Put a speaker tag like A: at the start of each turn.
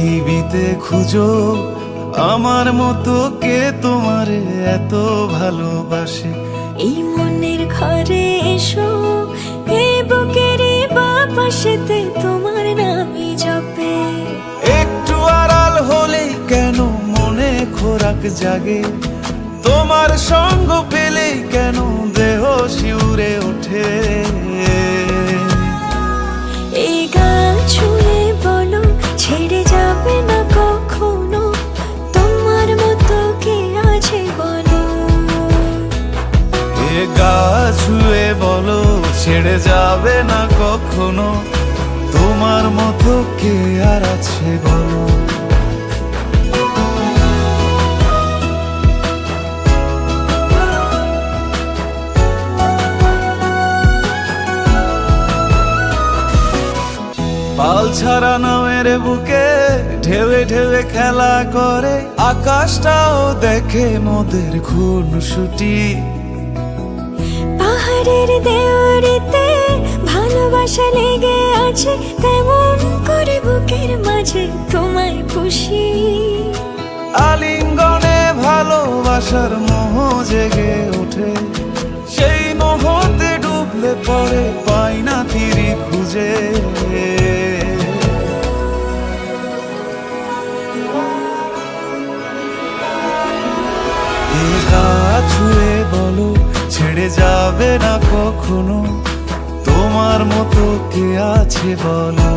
A: পৃথিবীতে খুঁজো আমার মতো কে তোমারে এত ভালোবাসে।
B: এই মনের ঘরে এসো, এই বুকেরই বাপাশেতে তোমার নামই জপে।
A: একটু আড়াল হলেই কেন মনে খোরাক জাগে, তোমার সঙ্গ পেলেই কেন দেহ শিউরে ওঠে।
B: এই গান ছুঁয়ে বলো ছেড়ে যাবে না কখনো, তোমার মতো কে আছে বলো।
A: এ গা ছুঁয়ে বলো ছেড়ে যাবে না কখনো, তোমার মতো কে আর আছে বলো। পাল ছাড়া নামের বুকে ঢেউে ঢেউে খেলা করে, আকাশটাও দেখে মোদের খুনসুটি।
B: পাহাড়ের দেওয়ারিতে ভালোবাসা লেগে আছে, তেমন করে বুকের মাঝে তোমায় পুষি।
A: আলিঙ্গনে ভালোবাসার মোহ জেগে ওঠে, সেই মোহতে ডুবলে পরে পাই না তীরে খুঁজে। এ গা ছুঁয়ে বলো ছেড়ে যাবে না কখনো, তোমার মতো কে আছে বলো।